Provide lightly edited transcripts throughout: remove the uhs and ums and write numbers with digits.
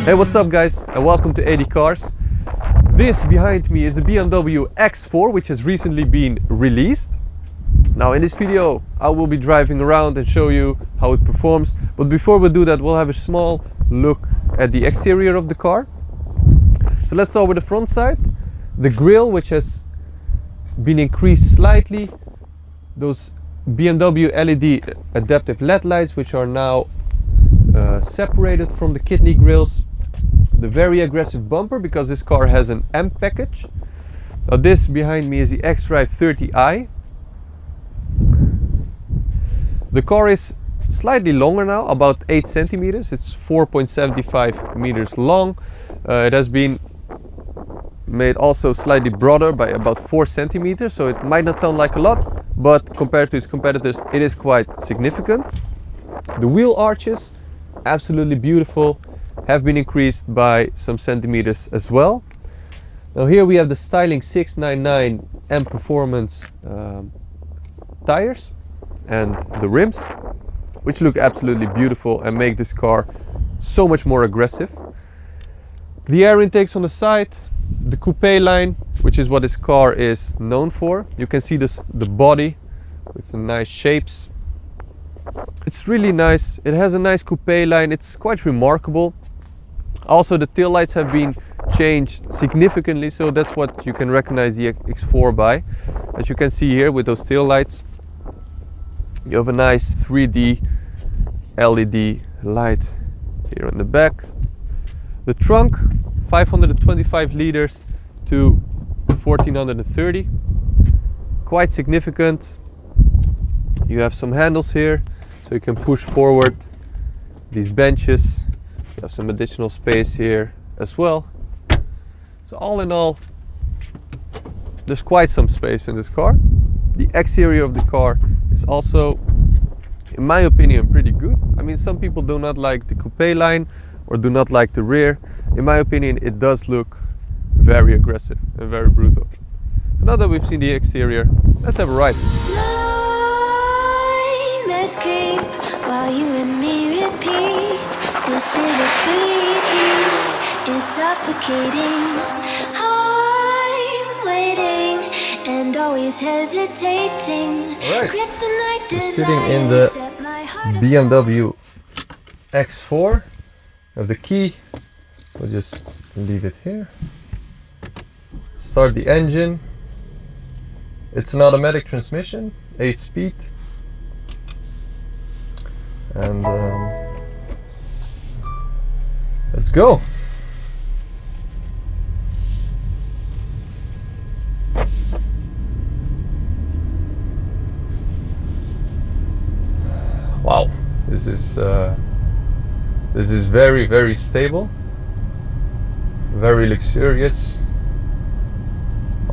Hey, what's up guys, and welcome to 80 Cars. This behind me is the BMW X4, which has recently been released. Now in this video I will be driving around and show you how it performs, but before we do that we'll have a small look at the exterior of the car. So let's start with the front side. The grille, which has been increased slightly, those BMW LED adaptive LED lights, which are now separated from the kidney grills. The very aggressive bumper, because this car has an M package. Now this behind me is the xDrive 30i. The car is slightly longer now, about 8 centimeters. It's 4.75 meters long. It has been made also slightly broader by about 4 centimeters, so it might not sound like a lot, but compared to its competitors it is quite significant. The wheel arches, absolutely beautiful, have been increased by some centimeters as well. Now here we have the styling 699 M Performance tires and the rims, which look absolutely beautiful and make this car so much more aggressive. The air intakes on the side, the coupe line, which is what this car is known for. You can see this, the body with the nice shapes. It's really nice. It has a nice coupe line. It's quite remarkable. Also the tail lights have been changed significantly, so that's what you can recognize the X4 by. As you can see here with those tail lights, you have a nice 3D LED light here on the back. The trunk, 525 liters to 1430, quite significant. You have some handles here, so you can push forward these benches. You have some additional space here as well. So all in all, there's quite some space in this car. The exterior of the car is also, in my opinion, pretty good. I mean, some people do not like the coupe line or do not like the rear. In my opinion, it does look very aggressive and very brutal. So now that we've seen the exterior, let's have a ride. Nightmares creep while you and me repeat. This bittersweet heat is suffocating. I'm waiting and always hesitating. Right. Kryptonite We're sitting in the BMW X4. I have the key. We'll just leave it here. Start the engine. It's an automatic transmission, 8-speed. And let's go. Wow, this is very, very stable, very luxurious.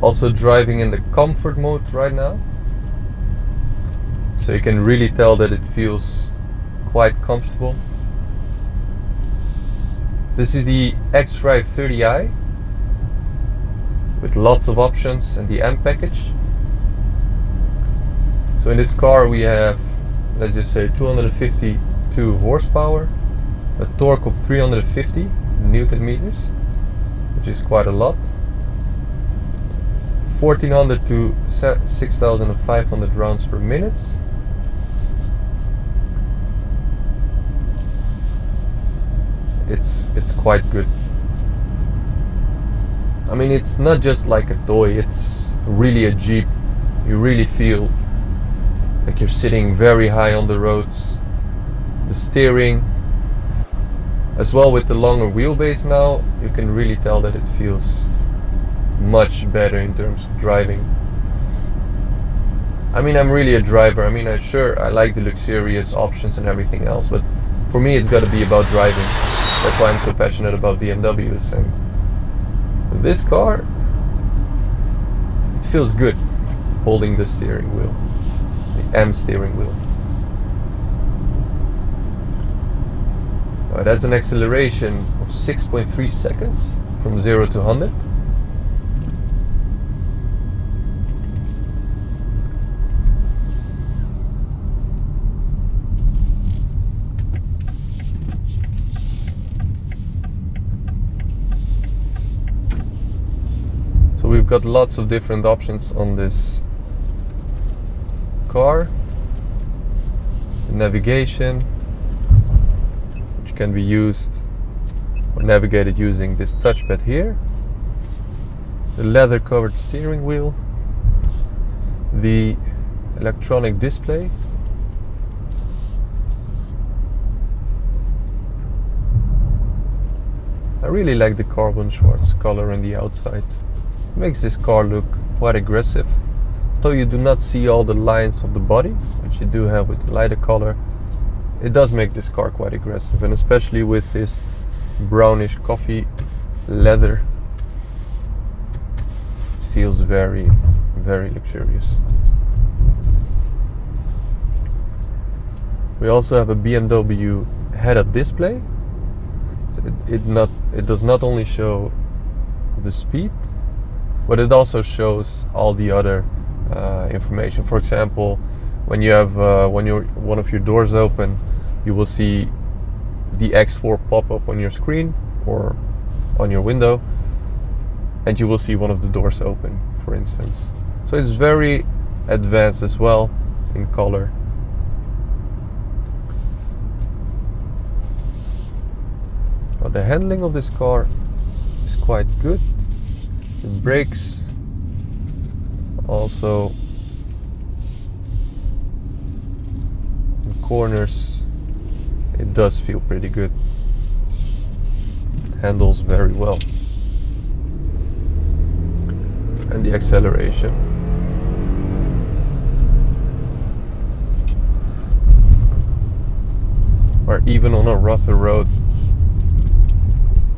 Also driving in the comfort mode right now, so you can really tell that it feels quite comfortable. This is the xDrive 30i with lots of options and the M package. So in this car we have, let's just say, 252 horsepower, a torque of 350 Newton meters, which is quite a lot. 1400 to 6500 rounds per minute. It's quite good. I mean, it's not just like a toy, it's really a Jeep. You really feel like you're sitting very high on the roads. The steering, as well with the longer wheelbase now, you can really tell that it feels much better in terms of driving. I mean, I'm really a driver. I mean, I like the luxurious options and everything else, but for me it's got to be about driving. That's why I'm so passionate about BMWs. And this car, it feels good holding the steering wheel, the M steering wheel. It has an acceleration of 6.3 seconds from 0 to 100. So we've got lots of different options on this car. Navigation, which can be used or navigated using this touchpad here. The leather covered steering wheel. The electronic display. I really like the Carbonschwarz color on the outside. It makes this car look quite aggressive. Though you do not see all the lines of the body, which you do have with the lighter color, it does make this car quite aggressive, and especially with this brownish coffee leather, it feels very, very luxurious. We also have a BMW head-up display. So it does not only show the speed, but it also shows all the other information. For example, when you have one of your doors open, you will see the X4 pop up on your screen or on your window, and you will see one of the doors open, for instance. So it's very advanced as well in color. Now, the handling of this car is quite good. The brakes also in corners, it does feel pretty good. It handles very well. And the acceleration. Or even on a rougher road,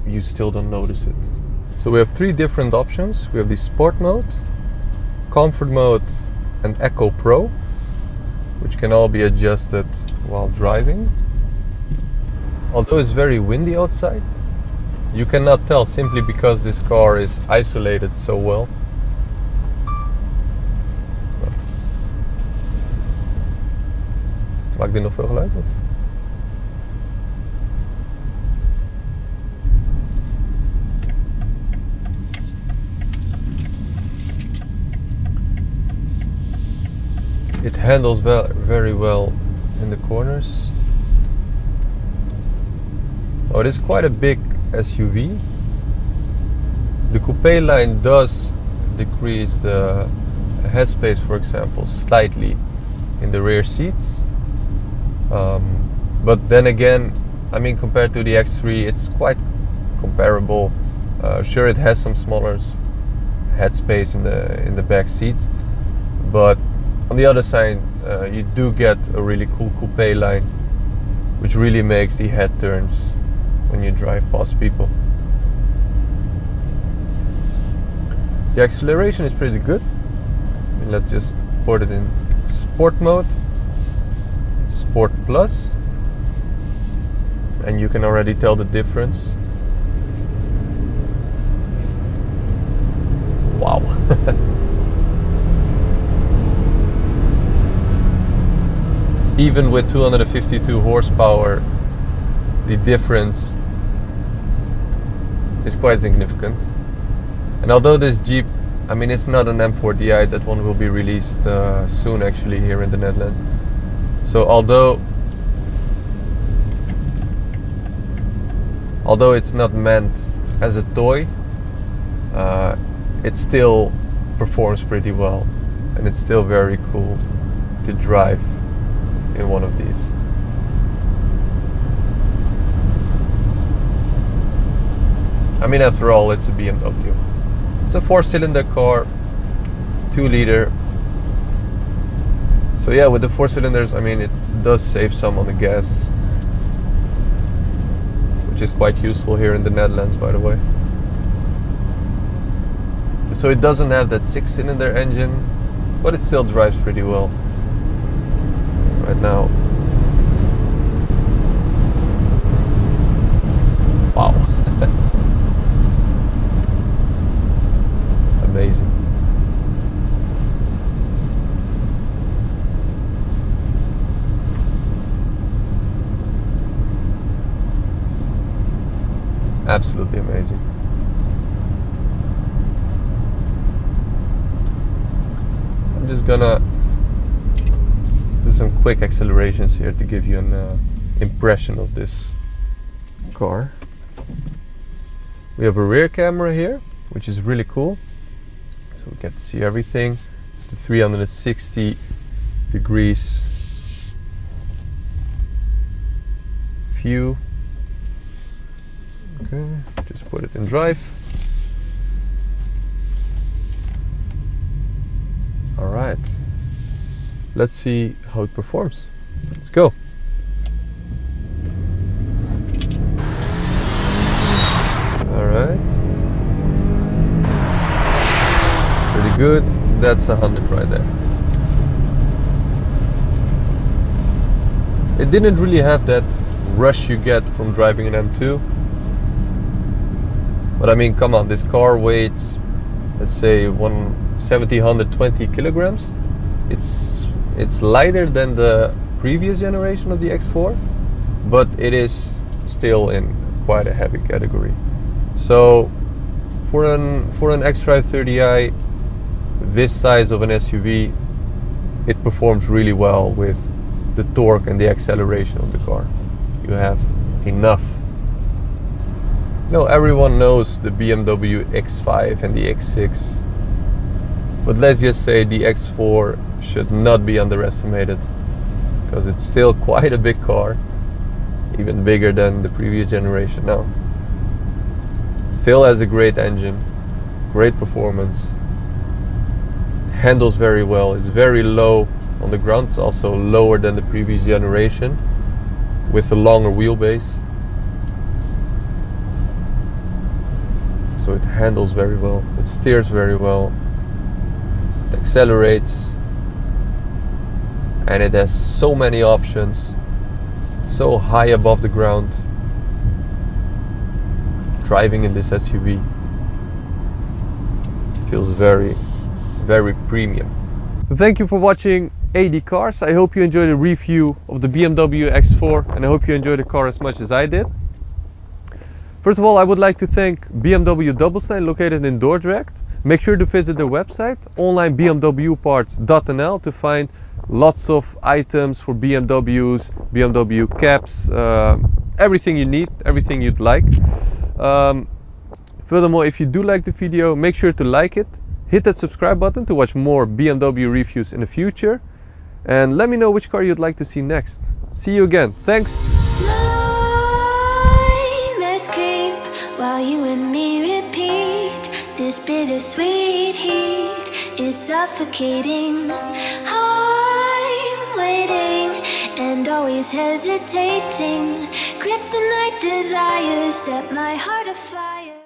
you still don't notice it. So we have three different options. We have the Sport mode, Comfort mode, and Eco Pro, which can all be adjusted while driving. Although it's very windy outside, you cannot tell simply because this car is isolated so well. Maakt dit nog veel geluid? It handles very well in the corners. Oh, it is quite a big SUV. The coupe line does decrease the headspace, for example, slightly in the rear seats. But then again, I mean, compared to the X3, it's quite comparable. Sure, it has some smaller headspace in the back seats, but on the other side, you do get a really cool coupe line, which really makes the head turns when you drive past people. The acceleration is pretty good. I mean, let's just put it in Sport mode, Sport Plus, and you can already tell the difference. Wow. Even with 252 horsepower, the difference is quite significant. And although this Jeep, I mean, it's not an M4Di, that one will be released soon actually here in the Netherlands. So although it's not meant as a toy, it still performs pretty well, and it's still very cool to drive in one of these. I mean, after all, it's a BMW. It's a 4-cylinder car, 2-liter. So yeah, with the 4 cylinders, I mean, it does save some on the gas, which is quite useful here in the Netherlands, by the way. So it doesn't have that 6-cylinder engine, but it still drives pretty well. Right now. Wow. Amazing. Absolutely amazing. I'm just gonna do some quick accelerations here to give you an impression of this car. We have a rear camera here, which is really cool. So we get to see everything. The 360 degrees view. Okay, just put it in drive. All right, let's see how it performs. Let's go. All right, pretty good. That's 100 right there. It didn't really have that rush you get from driving an M2. But I mean, come on, this car weighs, let's say 170, 120 kilograms. It's lighter than the previous generation of the X4, but it is still in quite a heavy category. So for an xDrive 30i, this size of an SUV, it performs really well with the torque and the acceleration of the car. You have enough. You know, everyone knows the BMW X5 and the X6, but let's just say the X4 should not be underestimated, because it's still quite a big car, even bigger than the previous generation now. Still has a great engine, great performance, handles very well, it's very low on the ground, it's also lower than the previous generation with a longer wheelbase. So it handles very well, it steers very well, it accelerates, and it has so many options, so high above the ground. Driving in this SUV feels very, very premium. Thank you for watching AD Cars. I hope you enjoyed the review of the BMW X4, and I hope you enjoyed the car as much as I did. First of all, I would like to thank BMW Doubelstein, located in Dordrecht. Make sure to visit their website, onlinebmwparts.nl, to find lots of items for BMWs, BMW cabs, everything you need, everything you'd like. Furthermore, if you do like the video, make sure to like it, hit that subscribe button to watch more BMW reviews in the future, and let me know which car you'd like to see next. See you again. Thanks. While you and me repeat, this bittersweet heat is suffocating. I'm waiting and always hesitating. Kryptonite desires set my heart afire.